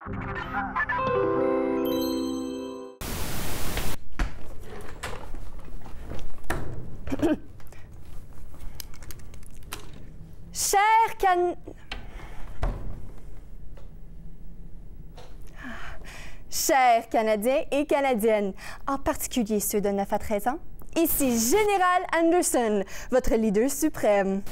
Chers Canadiens et Canadiennes, en particulier ceux de 9 à 13 ans, ici Général Anderson, votre leader suprême.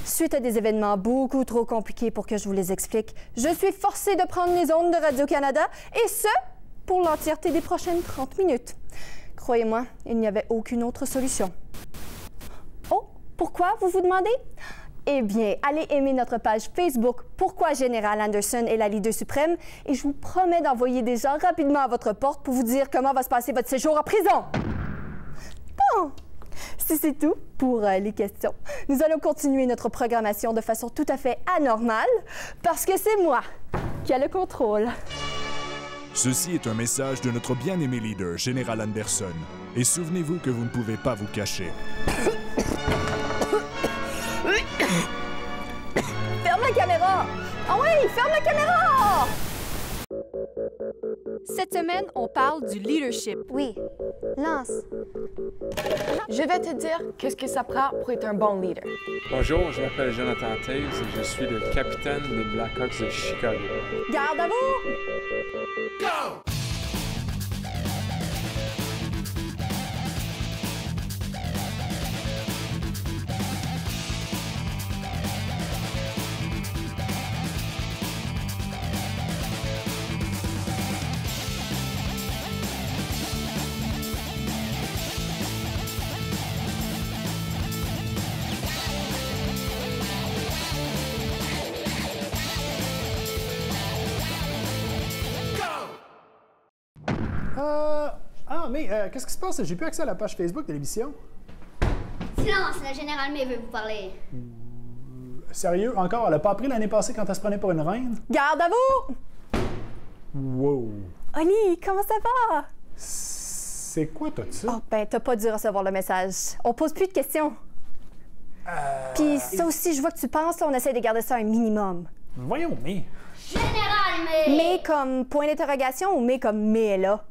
Suite à des événements beaucoup trop compliqués pour que je vous les explique, je suis forcée de prendre les ondes de Radio-Canada, et ce, pour l'entièreté des prochaines 30 minutes. Croyez-moi, il n'y avait aucune autre solution. Oh, pourquoi, vous vous demandez? Eh bien, allez aimer notre page Facebook « Pourquoi Général Anderson est la leader suprême » et je vous promets d'envoyer des gens rapidement à votre porte pour vous dire comment va se passer votre séjour en prison. Bon, si c'est tout pour les questions, nous allons continuer notre programmation de façon tout à fait anormale parce que c'est moi qui a le contrôle. Ceci est un message de notre bien-aimé leader, Général Anderson. Et souvenez-vous que vous ne pouvez pas vous cacher. Ferme la caméra! Ah oui, ferme la caméra! Cette semaine, on parle du leadership. Oui, lance. Je vais te dire qu'est-ce que ça prend pour être un bon leader. Bonjour, je m'appelle Jonathan Taves et je suis le capitaine des Blackhawks de Chicago. Garde à vous! Go! Qu'est-ce qui se passe? J'ai plus accès à la page Facebook de l'émission. Silence, la générale May veut vous parler. Sérieux? Encore? Elle a pas appris l'année passée quand elle se prenait pour une reine? Garde à vous! Wow! Oli, comment ça va? C'est quoi tout ça? Oh, ben, t'as pas dû recevoir le message. On pose plus de questions. Puis ça aussi, je vois que tu penses, là, on essaie de garder ça un minimum. Voyons, mais... Générale May! Mais comme point d'interrogation ou mais comme mais est là?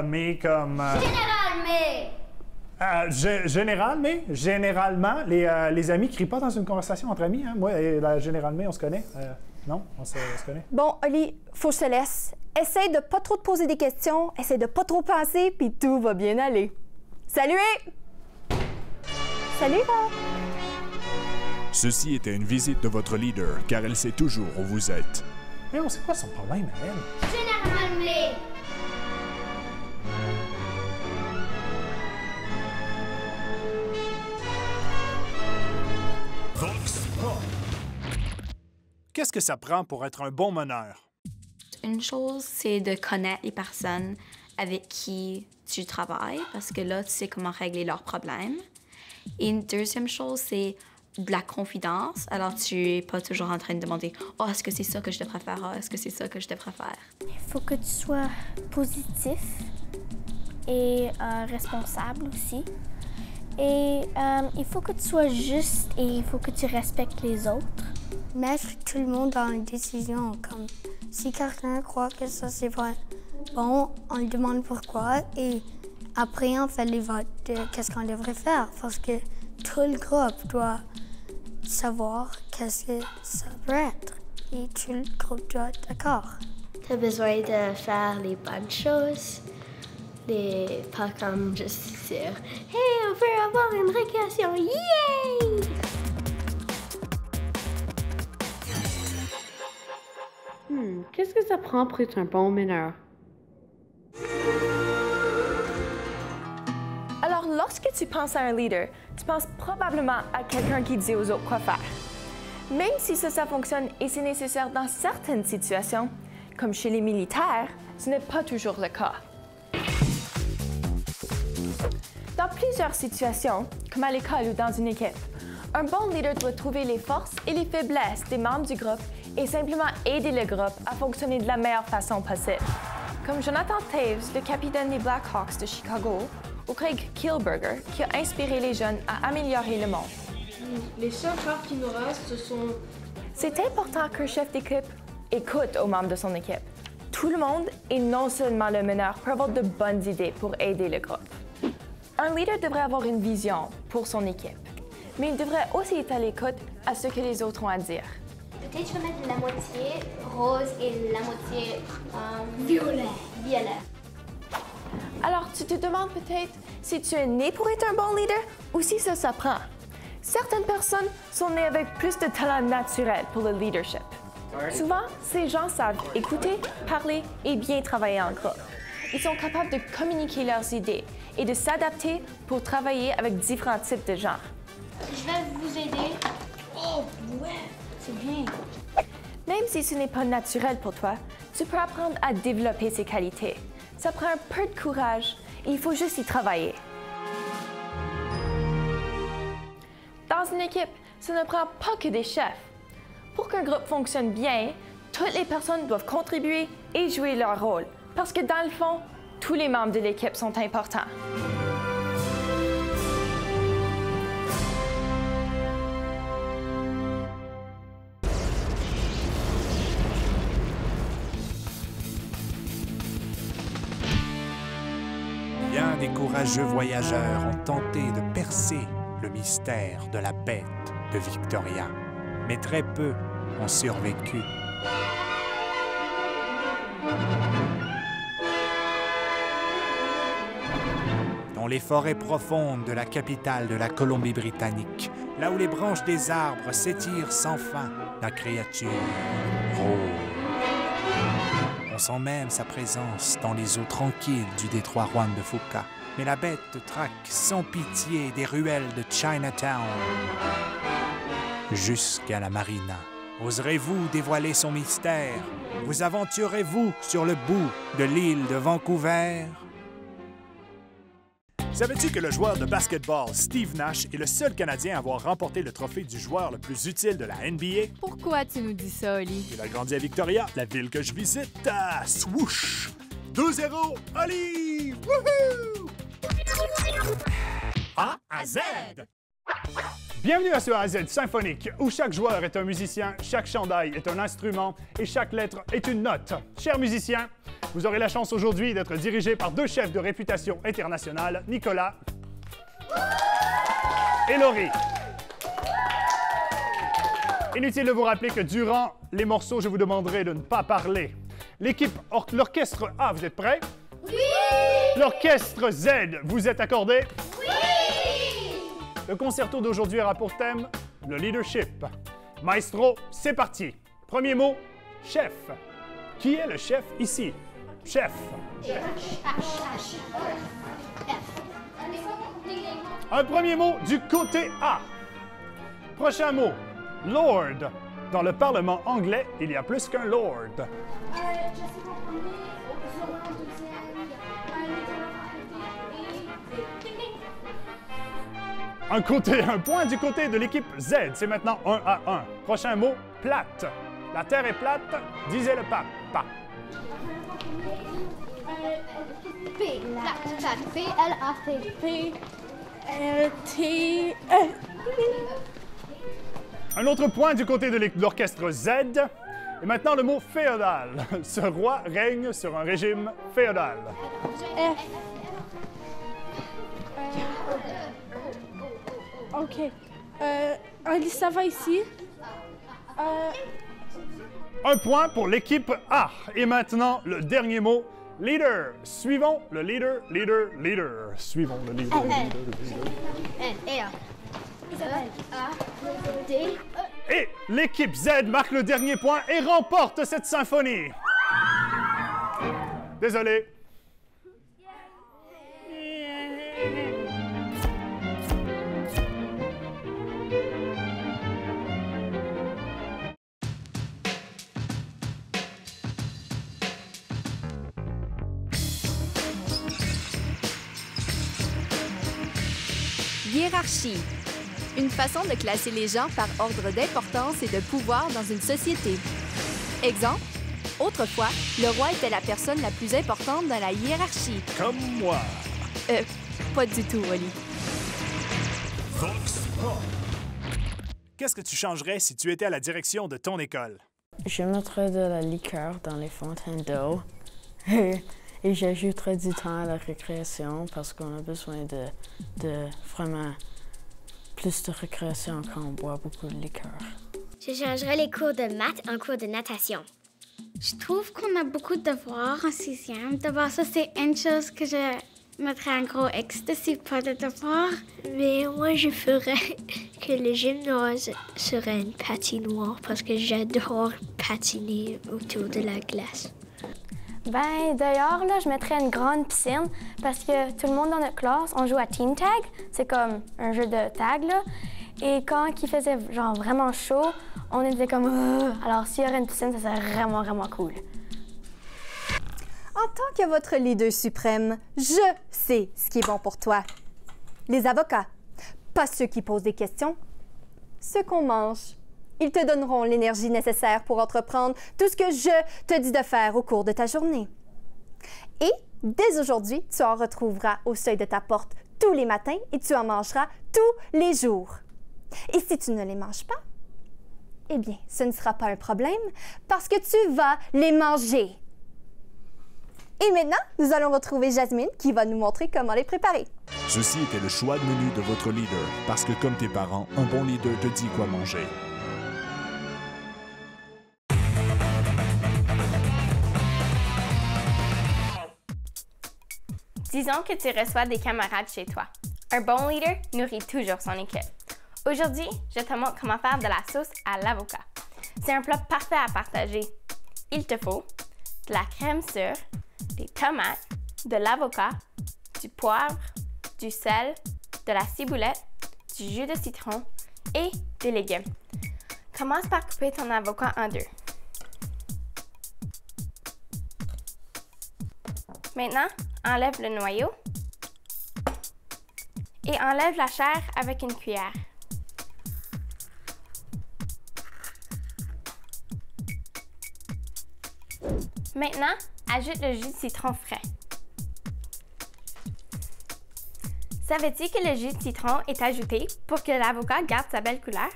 Mais comme... Générale May! Généralement, les amis crient pas dans une conversation entre amis. Hein? Moi et la Générale May, on se connaît. Non, on se connaît. Bon, Oli, faut que je te laisse. Essaye de pas trop te poser des questions, essaye de pas trop penser, puis tout va bien aller. Salut! Salut, là! Ceci était une visite de votre leader, car elle sait toujours où vous êtes. Mais on sait quoi son problème, elle? Générale May! Qu'est-ce que ça prend pour être un bon meneur? Une chose, c'est de connaître les personnes avec qui tu travailles, parce que là, tu sais comment régler leurs problèmes. Et une deuxième chose, c'est de la confidence. Alors, tu n'es pas toujours en train de demander « Oh, est-ce que c'est ça que je devrais faire? Oh, est-ce que c'est ça que je devrais faire? » Il faut que tu sois positif et responsable aussi. Et il faut que tu sois juste et il faut que tu respectes les autres. Mettre tout le monde dans une décision. Comme si quelqu'un croit que ça c'est pas bon, on lui demande pourquoi et après on fait les votes de qu'est-ce qu'on devrait faire parce que tout le groupe doit savoir qu'est-ce que ça peut être et tout le groupe doit être d'accord. Tu as besoin de faire les bonnes choses, pas comme juste dire « Hey, on veut avoir une récréation, yay! » Qu'est-ce que ça prend pour être un bon meneur? Alors, lorsque tu penses à un leader, tu penses probablement à quelqu'un qui dit aux autres quoi faire. Même si ça fonctionne et c'est nécessaire dans certaines situations, comme chez les militaires, ce n'est pas toujours le cas. Dans plusieurs situations, comme à l'école ou dans une équipe, un bon leader doit trouver les forces et les faiblesses des membres du groupe et simplement aider le groupe à fonctionner de la meilleure façon possible. Comme Jonathan Taves, le capitaine des Blackhawks de Chicago, ou Craig Kielburger, qui a inspiré les jeunes à améliorer le monde. Les seules cartes qui nous restent, ce sont... C'est important qu'un chef d'équipe écoute aux membres de son équipe. Tout le monde, et non seulement le meneur, peut avoir de bonnes idées pour aider le groupe. Un leader devrait avoir une vision pour son équipe, mais il devrait aussi être à l'écoute à ce que les autres ont à dire. Peut-être je vais mettre la moitié rose et la moitié violet. Alors, tu te demandes peut-être si tu es né pour être un bon leader ou si ça s'apprend. Certaines personnes sont nées avec plus de talent naturel pour le leadership. Souvent, ces gens savent écouter, parler et bien travailler en groupe. Ils sont capables de communiquer leurs idées et de s'adapter pour travailler avec différents types de gens. Je vais vous aider. Oh, ouais, c'est bien. Même si ce n'est pas naturel pour toi, tu peux apprendre à développer ces qualités. Ça prend un peu de courage et il faut juste y travailler. Dans une équipe, ça ne prend pas que des chefs. Pour qu'un groupe fonctionne bien, toutes les personnes doivent contribuer et jouer leur rôle, parce que dans le fond, tous les membres de l'équipe sont importants. Bien des courageux voyageurs ont tenté de percer le mystère de la bête de Victoria, mais très peu ont survécu. Dans les forêts profondes de la capitale de la Colombie-Britannique, là où les branches des arbres s'étirent sans fin, la créature rôde. On sent même sa présence dans les eaux tranquilles du détroit Juan de Fuca. Mais la bête traque sans pitié des ruelles de Chinatown jusqu'à la marina. Oserez-vous dévoiler son mystère? Vous aventurez-vous sur le bout de l'île de Vancouver? Savais-tu que le joueur de basketball Steve Nash est le seul Canadien à avoir remporté le trophée du joueur le plus utile de la NBA? Pourquoi tu nous dis ça, Oli? Il a grandi à Victoria, la ville que je visite. Swoosh! 2-0, Oli! Wouhou! A à Z! Bienvenue à ce A à Z symphonique, où chaque joueur est un musicien, chaque chandail est un instrument et chaque lettre est une note. Chers musiciens, vous aurez la chance aujourd'hui d'être dirigés par deux chefs de réputation internationale, Nicolas et Laurie. Inutile de vous rappeler que durant les morceaux, je vous demanderai de ne pas parler. L'orchestre A, vous êtes prêts? Oui! L'orchestre Z, vous êtes accordés? Oui! Le concerto d'aujourd'hui aura pour thème le leadership. Maestro, c'est parti. Premier mot, chef. Qui est le chef ici? Chef. Un premier mot du côté A. Prochain mot, Lord. Dans le Parlement anglais, il y a plus qu'un Lord. Un point du côté de l'équipe Z. C'est maintenant 1-1. Prochain mot, plate. La terre est plate, disait le pape. P, plate, P-L-A-T. P-L-T. Un autre point du côté de l'orchestre Z. Et maintenant le mot féodal. Ce roi règne sur un régime féodal. F. OK. Ça va ici. Un point pour l'équipe A. Et maintenant, le dernier mot, leader. Suivons le leader. Suivons le leader. Et l'équipe Z marque le dernier point et remporte cette symphonie. Désolé. Hiérarchie. Une façon de classer les gens par ordre d'importance et de pouvoir dans une société. Exemple, autrefois, le roi était la personne la plus importante dans la hiérarchie. Comme moi. Pas du tout, Oli. Qu'est-ce que tu changerais si tu étais à la direction de ton école? Je mettrais de la liqueur dans les fontaines d'eau et j'ajouterais du temps à la récréation parce qu'on a besoin de vraiment plus de récréation quand on boit beaucoup de liqueur. Je changerais les cours de maths en cours de natation. Je trouve qu'on a beaucoup de devoirs en 6e. D'abord, ça, c'est une chose que je mettrais un gros X dessus, pas de devoirs. Mais moi, je ferais que le gymnase serait une patinoire parce que j'adore patiner autour de la glace. Ben, d'ailleurs, là, je mettrais une grande piscine parce que tout le monde dans notre classe, on joue à Team Tag. C'est comme un jeu de tag, là. Et quand il faisait genre vraiment chaud, on était comme alors s'il y aurait une piscine, ça serait vraiment, vraiment cool. En tant que votre leader suprême, je sais ce qui est bon pour toi. Les avocats, pas ceux qui posent des questions, ceux qu'on mange. Ils te donneront l'énergie nécessaire pour entreprendre tout ce que je te dis de faire au cours de ta journée. Et dès aujourd'hui, tu en retrouveras au seuil de ta porte tous les matins et tu en mangeras tous les jours. Et si tu ne les manges pas, eh bien, ce ne sera pas un problème parce que tu vas les manger. Et maintenant, nous allons retrouver Jasmine qui va nous montrer comment les préparer. Ceci était le choix de menu de votre leader parce que comme tes parents, un bon leader te dit quoi manger. Disons que tu reçois des camarades chez toi. Un bon leader nourrit toujours son équipe. Aujourd'hui, je te montre comment faire de la sauce à l'avocat. C'est un plat parfait à partager. Il te faut de la crème sûre, des tomates, de l'avocat, du poivre, du sel, de la ciboulette, du jus de citron et des légumes. Commence par couper ton avocat en deux. Maintenant, enlève le noyau et enlève la chair avec une cuillère. Maintenant, ajoute le jus de citron frais. Savais-tu que le jus de citron est ajouté pour que l'avocat garde sa belle couleur?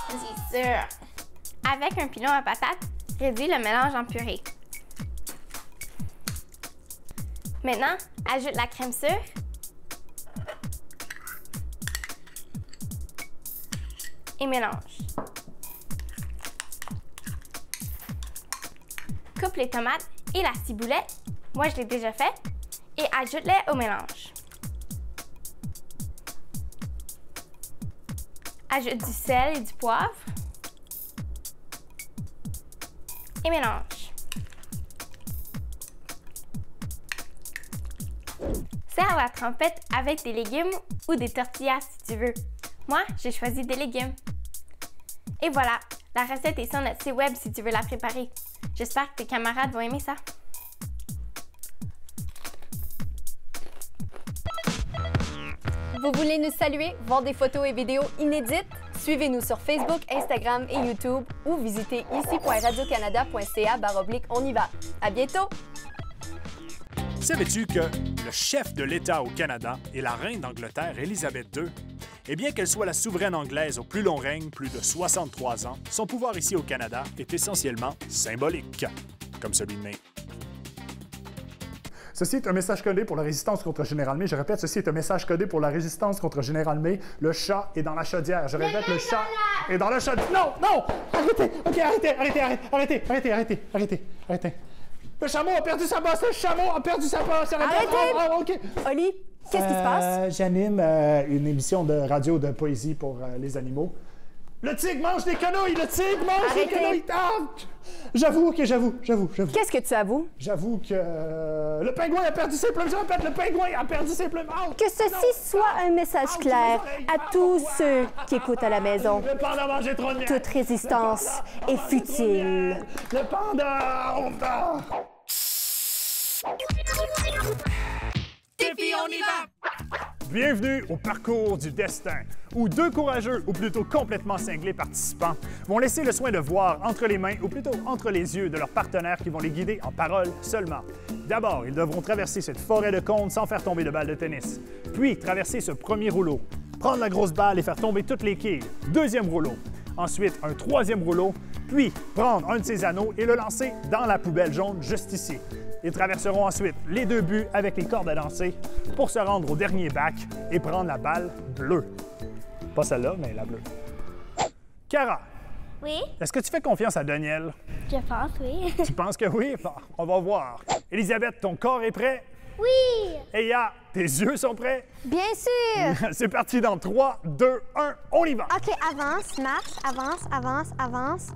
C'est sûr! Avec un pilon à patates, réduis le mélange en purée. Maintenant, ajoute la crème sûre et mélange. Coupe les tomates et la ciboulette, moi je l'ai déjà fait, et ajoute-les au mélange. Ajoute du sel et du poivre et mélange. Sers la trempette avec des légumes ou des tortillas si tu veux. Moi, j'ai choisi des légumes. Et voilà, la recette est sur notre site web si tu veux la préparer. J'espère que tes camarades vont aimer ça. Vous voulez nous saluer, voir des photos et vidéos inédites? Suivez-nous sur Facebook, Instagram et YouTube ou visitez ici.radiocanada.ca/on y va. À bientôt! Savais-tu que le chef de l'État au Canada est la reine d'Angleterre, Élisabeth II? Et bien qu'elle soit la souveraine anglaise au plus long règne, plus de 63 ans, son pouvoir ici au Canada est essentiellement symbolique, comme celui de May. Ceci est un message codé pour la résistance contre Général May. Je répète, ceci est un message codé pour la résistance contre Général May. Le chat est dans la chaudière. Je répète, le chat est dans la chaudière. Non, non! Arrêtez! OK, arrêtez. Le chameau a perdu sa bosse! Le chameau a perdu sa bosse! Arrêtez! OK. Oli, qu'est-ce qui se passe? J'anime une émission de radio de poésie pour les animaux. Le tigre mange des quenouilles! Le tigre mange des quenouilles! Ah! J'avoue. Qu'est-ce que tu avoues? J'avoue que le pingouin a perdu ses plumes. Je répète, le pingouin a perdu ses plumes. Que ceci soit un message clair à tous ceux qui écoutent à la maison. Le panda a mangé trop de miel. Toute résistance est futile. Le panda! Défi, on y va! Bienvenue au parcours du destin, où deux courageux, ou plutôt complètement cinglés participants, vont laisser le soin de voir entre les mains, ou plutôt entre les yeux de leurs partenaires qui vont les guider en paroles seulement. D'abord, ils devront traverser cette forêt de cônes sans faire tomber de balles de tennis, puis traverser ce premier rouleau, prendre la grosse balle et faire tomber toutes les quilles. Deuxième rouleau. Ensuite, un troisième rouleau, puis prendre un de ces anneaux et le lancer dans la poubelle jaune juste ici. Ils traverseront ensuite les 2 buts avec les cordes à danser pour se rendre au dernier bac et prendre la balle bleue. Pas celle-là, mais la bleue. Cara, Oui? est-ce que tu fais confiance à Daniel? Je pense, oui. Tu penses que oui? Bon, on va voir. Elisabeth, ton corps est prêt? Oui! Eya, tes yeux sont prêts? Bien sûr! C'est parti dans 3, 2, 1, on y va! OK, avance, marche, avance, avance, avance.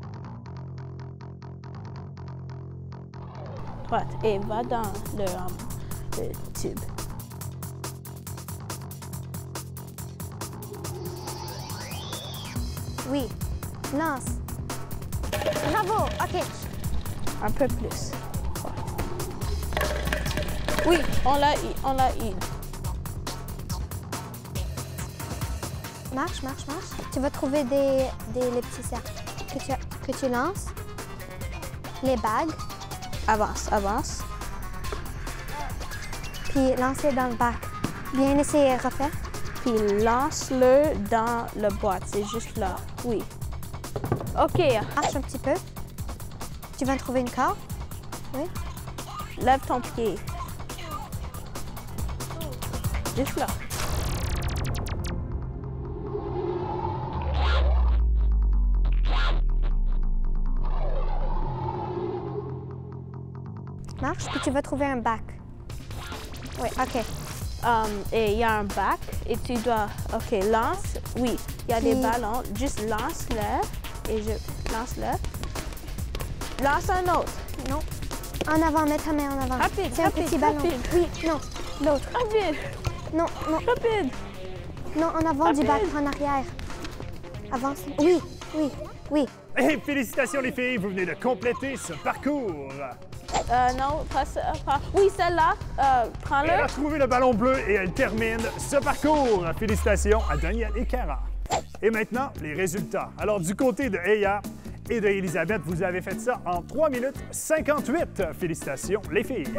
Droite et va dans le tube. Oui, lance. Bravo, OK. Un peu plus. Oui, on l'a eu. Marche, marche, marche. Tu vas trouver les petits cercles que tu lances. Les bagues. Avance, avance. Puis lance-les dans le bac. Bien essayé, refais. Puis lance-le dans la boîte. C'est juste là. Oui. OK. Marche un petit peu. Tu vas trouver une corde. Oui. Lève ton pied. Juste là. Marche, puis tu vas trouver un bac. Oui, OK. Et il y a un bac et tu dois... OK, lance. Oui, il y a des ballons. Juste lance-le et je lance-le. Lance un autre. Non. En avant, mets ta main en avant. Rapide, c'est un petit ballon. rapide. Oui, non. L'autre. Rapide. Non, non. Rapide. Non, en avant du bac, en arrière. Avance. Oui, oui, oui. Et félicitations les filles, vous venez de compléter ce parcours. Non, pas ça. Oui, celle-là. Prends-le. Elle a trouvé le ballon bleu et elle termine ce parcours. Félicitations à Daniel et Cara. Et maintenant, les résultats. Alors, du côté de Eya et de Elisabeth, vous avez fait ça en 3 minutes 58. Félicitations, les filles.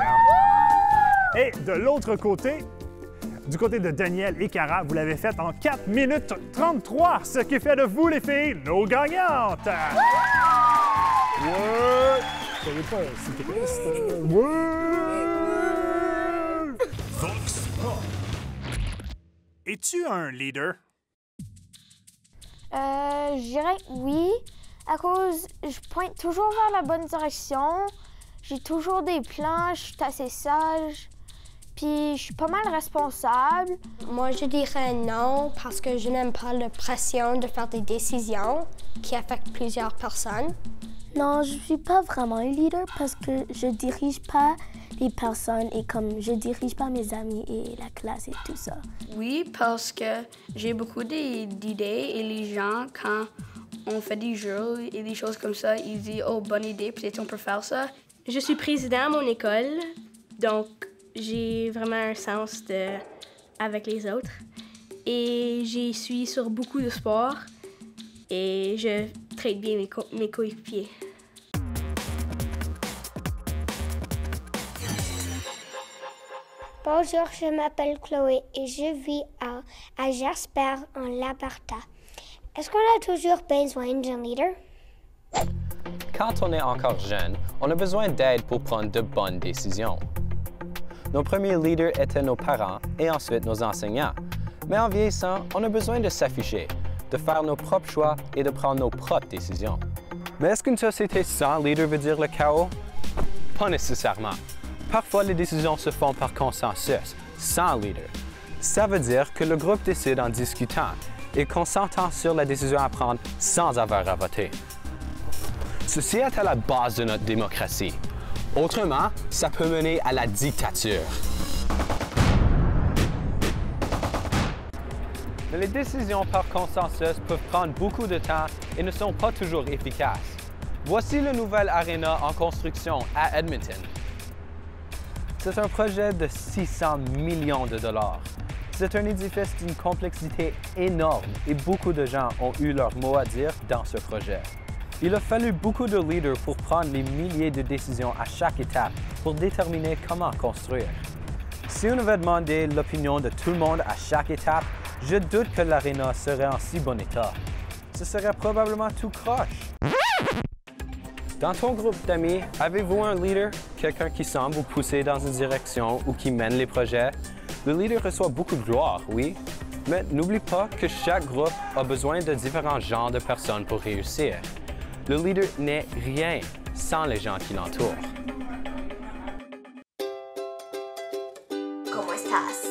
Et de l'autre côté, du côté de Daniel et Cara, vous l'avez fait en 4 minutes 33, ce qui fait de vous, les filles, nos gagnantes. Ouais! Je savais pas si t'étais resté. Ouais! Vox Pop. Es-tu un leader? Je dirais oui, à cause je pointe toujours vers la bonne direction. J'ai toujours des plans, je suis assez sage. Puis je suis pas mal responsable. Moi, je dirais non parce que je n'aime pas la pression de faire des décisions qui affectent plusieurs personnes. Non, je suis pas vraiment un leader parce que je dirige pas les personnes et comme je dirige pas mes amis et la classe et tout ça. Oui, parce que j'ai beaucoup d'idées et les gens, quand on fait des jeux et des choses comme ça, ils disent « Oh, bonne idée, peut-être on peut faire ça ». Je suis président à mon école, donc j'ai vraiment un sens avec les autres. Et j'y suis sur beaucoup de sports et je traite bien mes coéquipiers. Bonjour, je m'appelle Chloé et je vis à Jasper, en Alberta. Est-ce qu'on a toujours besoin d'un leader? Quand on est encore jeune, on a besoin d'aide pour prendre de bonnes décisions. Nos premiers leaders étaient nos parents et ensuite nos enseignants. Mais en vieillissant, on a besoin de s'afficher, de faire nos propres choix et de prendre nos propres décisions. Mais est-ce qu'une société sans leader veut dire le chaos? Pas nécessairement. Parfois, les décisions se font par consensus, sans leader. Ça veut dire que le groupe décide en discutant et qu'on s'entend sur la décision à prendre sans avoir à voter. Ceci est à la base de notre démocratie. Autrement, ça peut mener à la dictature. Mais les décisions par consensus peuvent prendre beaucoup de temps et ne sont pas toujours efficaces. Voici le nouvel aréna en construction à Edmonton. C'est un projet de 600 millions de dollars. C'est un édifice d'une complexité énorme et beaucoup de gens ont eu leur mot à dire dans ce projet. Il a fallu beaucoup de leaders pour prendre les milliers de décisions à chaque étape pour déterminer comment construire. Si on avait demandé l'opinion de tout le monde à chaque étape, Je doute que l'aréna serait en si bon état. Ce serait probablement tout croche. Dans ton groupe d'amis, avez-vous un leader, quelqu'un qui semble vous pousser dans une direction ou qui mène les projets? Le leader reçoit beaucoup de gloire, oui, mais n'oublie pas que chaque groupe a besoin de différents genres de personnes pour réussir. Le leader n'est rien sans les gens qui l'entourent. ¿Cómo estás?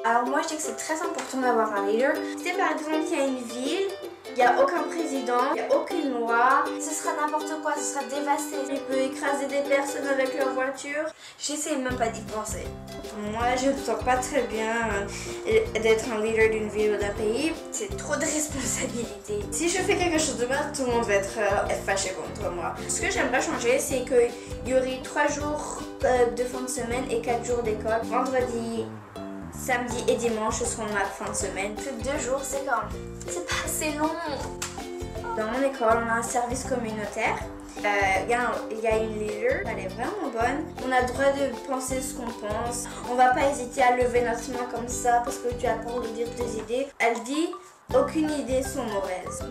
Alors moi, je dis que c'est très important d'avoir un leader. Si par exemple, il y a une ville, il n'y a aucun président, il n'y a aucune loi, ce sera n'importe quoi, ce sera dévasté. Il peut écraser des personnes avec leur voiture. J'essaie même pas d'y penser. Moi, je ne me sens pas très bien d'être un leader d'une ville ou d'un pays. C'est trop de responsabilités. Si je fais quelque chose de mal, tout le monde va être fâché contre moi. Ce que j'aimerais changer, c'est qu'il y aurait 3 jours de fin de semaine et 4 jours d'école. Vendredi, samedi et dimanche seront ma fin de semaine. Plus de 2 jours, c'est pas assez long. Dans mon école, on a un service communautaire. Il y a une leader, elle est vraiment bonne. On a le droit de penser ce qu'on pense. On va pas hésiter à lever notre main comme ça parce que tu as peur de dire tes idées. Elle dit aucune idée sont mauvaises.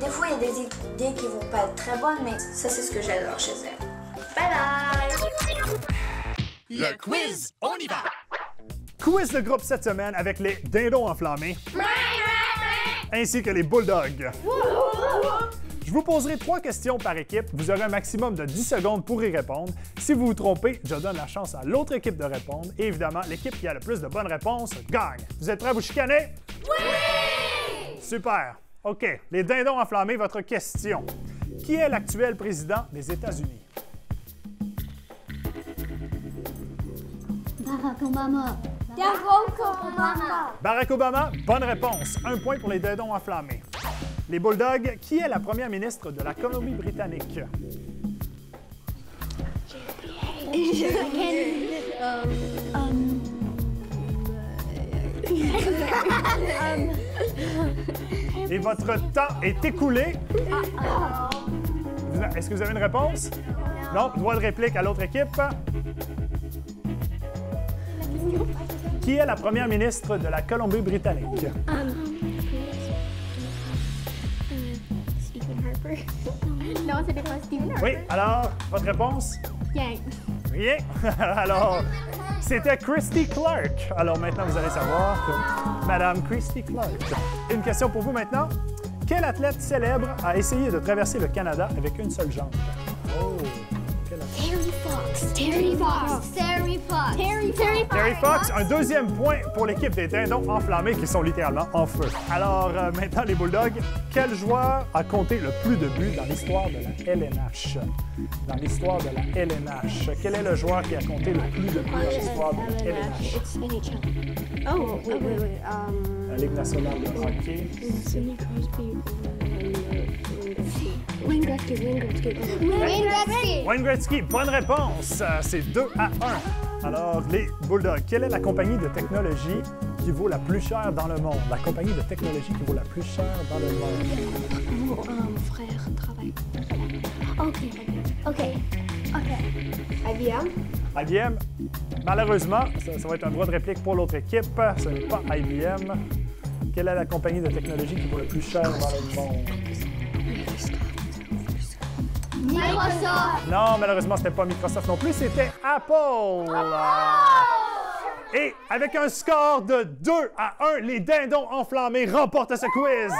Des fois il y a des idées qui vont pas être très bonnes, mais ça c'est ce que j'adore chez elle. Bye bye! Le quiz, on y va! Quiz de groupe cette semaine avec les dindons enflammés ainsi que les bulldogs. Je vous poserai 3 questions par équipe. Vous aurez un maximum de 10 secondes pour y répondre. Si vous vous trompez, je donne la chance à l'autre équipe de répondre. Et évidemment, l'équipe qui a le plus de bonnes réponses gagne. Vous êtes prêts à vous chicaner? Oui! Super. OK. Les dindons enflammés, votre question. Qui est l'actuel président des États-Unis? Barack Obama. Barack Obama, bonne réponse. 1 point pour les dindons enflammés. Les bulldogs, qui est la première ministre de la Colombie-Britannique? Et votre temps est écoulé. Est-ce que vous avez une réponse? Non. Droit de réplique à l'autre équipe. Qui est la première ministre de la Colombie-Britannique? Stephen Harper. Non, c'était pas Stephen Harper. Oui, alors, votre réponse? Rien. Rien? Alors, c'était Christy Clark. Alors maintenant, vous allez savoir que Madame Christy Clark. Une question pour vous maintenant. Quel athlète célèbre a essayé de traverser le Canada avec une seule jambe? Oh! Terry Fox. Terry Fox. Terry Fox. Terry Fox, un 2e point pour l'équipe des dindons enflammés qui sont littéralement en feu. Alors maintenant, les bulldogs, quel joueur a compté le plus de buts dans l'histoire de la LNH? Dans l'histoire de la LNH, quel est le joueur qui a compté le plus de buts dans l'histoire de la LNH? It's NHL. Oh, wait. La Ligue nationale de hockey. Sidney Crosby. Wayne Gretzky, bonne réponse. C'est 2-1. Alors, les bulldogs, quelle est la compagnie de technologie qui vaut la plus chère dans le monde? La compagnie de technologie qui vaut la plus chère dans le monde. Mon frère travaille. OK. IBM, malheureusement, ça va être un droit de réplique pour l'autre équipe. Ce n'est pas IBM. Quelle est la compagnie de technologie qui vaut le plus cher dans le monde? Microsoft! Non, malheureusement, ce n'était pas Microsoft non plus, c'était Apple! Et avec un score de 2-1, les dindons enflammés remportent ce quiz!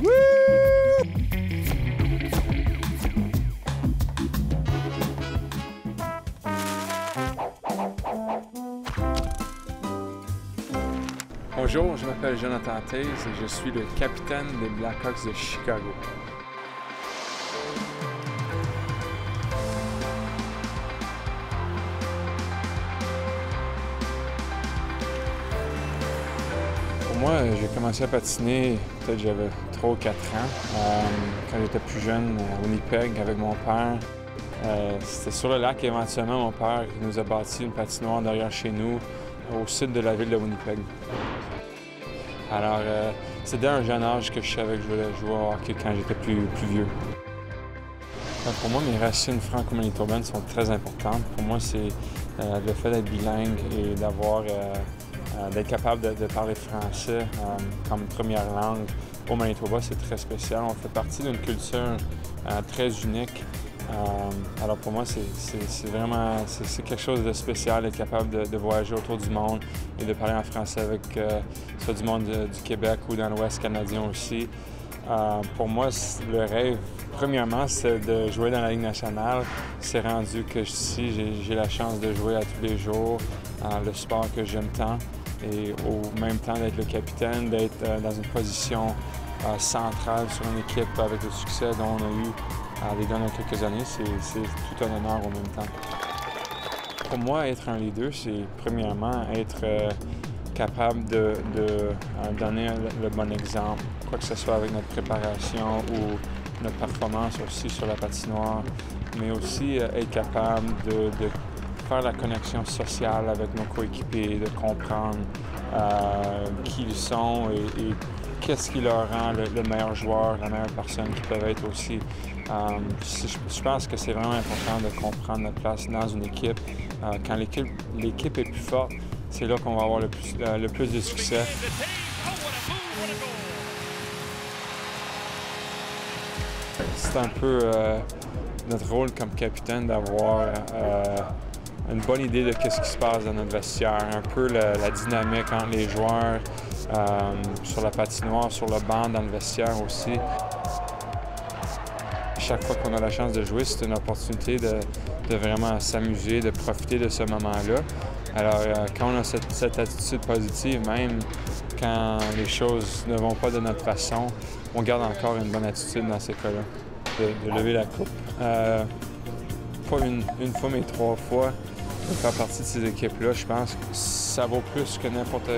Woo! Bonjour, je m'appelle Jonathan Taze et je suis le capitaine des Blackhawks de Chicago. Pour moi, j'ai commencé à patiner, peut-être j'avais 3 ou 4 ans, quand j'étais plus jeune à Winnipeg avec mon père. C'était sur le lac, éventuellement, mon père nous a bâti une patinoire derrière chez nous, au sud de la ville de Winnipeg. Alors, c'est dès un jeune âge que je savais que je voulais jouer au hockey quand j'étais plus vieux. Pour moi, mes racines franco-manitobaines sont très importantes. Pour moi, c'est le fait d'être bilingue et d'être capable de parler français comme première langue au Manitoba, c'est très spécial. On fait partie d'une culture très unique. Alors pour moi, c'est vraiment quelque chose de spécial d'être capable de voyager autour du monde et de parler en français avec soit du monde du Québec ou dans l'Ouest canadien aussi. Pour moi, le rêve, premièrement, c'est de jouer dans la Ligue nationale. C'est rendu que ici, j'ai la chance de jouer à tous les jours, le sport que j'aime tant, et au même temps d'être le capitaine, d'être dans une position centrale sur une équipe avec le succès dont on a eu les dernières quelques années. C'est tout un honneur en même temps. Pour moi, être un leader, c'est premièrement être capable de donner le bon exemple, quoi que ce soit avec notre préparation ou notre performance aussi sur la patinoire, mais aussi être capable de faire la connexion sociale avec nos coéquipiers, de comprendre qui ils sont et qu'est-ce qui leur rend le meilleur joueur, la meilleure personne qu'ils peuvent être aussi. Je pense que c'est vraiment important de comprendre notre place dans une équipe. Quand l'équipe est plus forte, c'est là qu'on va avoir le plus de succès. C'est un peu notre rôle comme capitaine d'avoir une bonne idée de ce qui se passe dans notre vestiaire, un peu la dynamique entre les joueurs, sur la patinoire, sur le banc, dans le vestiaire aussi. Chaque fois qu'on a la chance de jouer, c'est une opportunité de vraiment s'amuser, de profiter de ce moment-là. Alors, quand on a cette attitude positive, même quand les choses ne vont pas de notre façon, on garde encore une bonne attitude dans ces cas-là, de lever la coupe. Pas une fois, mais 3 fois, de faire partie de ces équipes-là, je pense que ça vaut plus que n'importe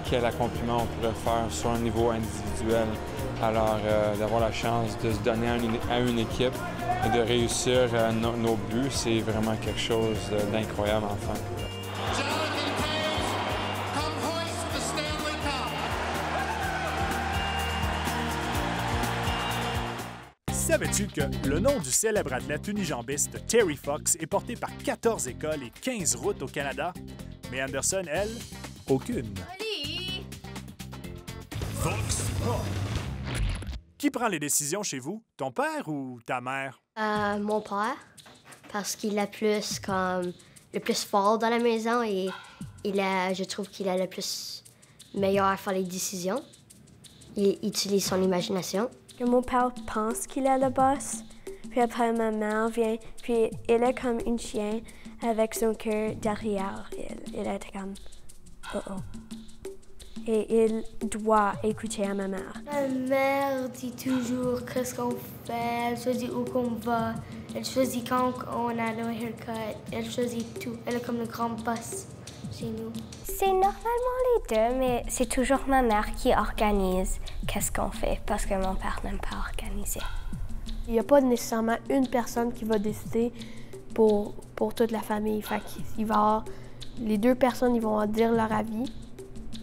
quel accomplissement on pourrait faire sur un niveau individuel. Alors, d'avoir la chance de se donner à une équipe et de réussir nos buts, c'est vraiment quelque chose d'incroyable, enfin. Savais-tu que le nom du célèbre athlète unijambiste Terry Fox est porté par 14 écoles et 15 routes au Canada? Mais Anderson, elle, aucune. Fox. Qui prend les décisions chez vous? Ton père ou ta mère? Mon père, parce qu'il est le plus fort dans la maison et je trouve qu'il a le plus meilleur à faire les décisions. Il utilise son imagination. Mon père pense qu'il a le boss, puis après ma mère vient, puis elle est comme un chien avec son cœur derrière elle. Elle est comme oh. Et il doit écouter à ma mère. Ma mère dit toujours qu'est-ce qu'on fait, elle choisit où qu'on va, elle choisit quand on a le haircut, elle choisit tout. Elle est comme le grand boss chez nous. C'est normalement les deux, mais c'est toujours ma mère qui organise qu'est-ce qu'on fait parce que mon père n'aime pas organiser. Il n'y a pas nécessairement une personne qui va décider pour toute la famille. Fait qu'il va y avoir, les 2 personnes ils vont dire leur avis.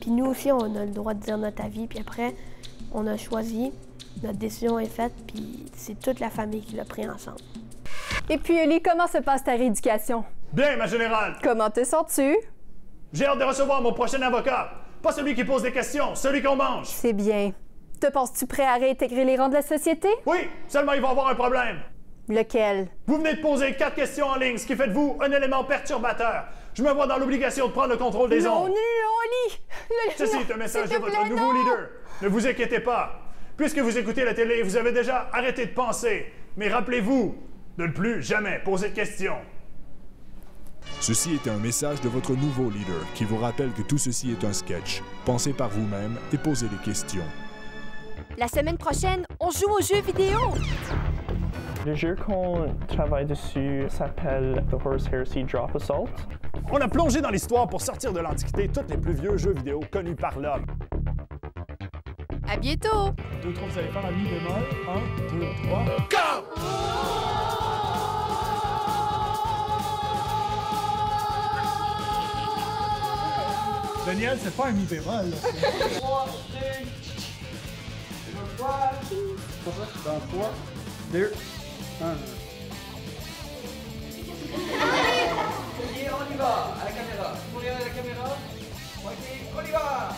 Puis nous aussi, on a le droit de dire notre avis. Puis après, on a choisi, notre décision est faite, puis c'est toute la famille qui l'a pris ensemble. Et puis, Ellie, comment se passe ta rééducation? Bien, ma générale! Comment te sens-tu? J'ai hâte de recevoir mon prochain avocat. Pas celui qui pose des questions, celui qu'on mange. C'est bien. Te penses-tu prêt à réintégrer les rangs de la société? Oui, seulement il va y avoir un problème. Lequel? Vous venez de poser 4 questions en ligne, ce qui fait de vous un élément perturbateur. Je me vois dans l'obligation de prendre le contrôle des ondes. Non, Ellie! Ceci est un message de votre nouveau leader. Ne vous inquiétez pas. Puisque vous écoutez la télé, vous avez déjà arrêté de penser. Mais rappelez-vous de ne plus jamais poser de questions. Ceci est un message de votre nouveau leader qui vous rappelle que tout ceci est un sketch. Pensez par vous-même et posez des questions. La semaine prochaine, on joue aux jeux vidéo! Le jeu qu'on travaille dessus s'appelle The Horse Heresy Drop Assault. On a plongé dans l'histoire pour sortir de l'Antiquité tous les plus vieux jeux vidéo connus par l'homme. À bientôt! 2, 3, vous allez faire un mi bémol. 1, 2, 3. Go! Daniel, c'est pas un mi bémol. 3, 2, 1. Dans 3, 2, 1. Et on y va, à la caméra. Vous regardez la caméra? Ok, on y va!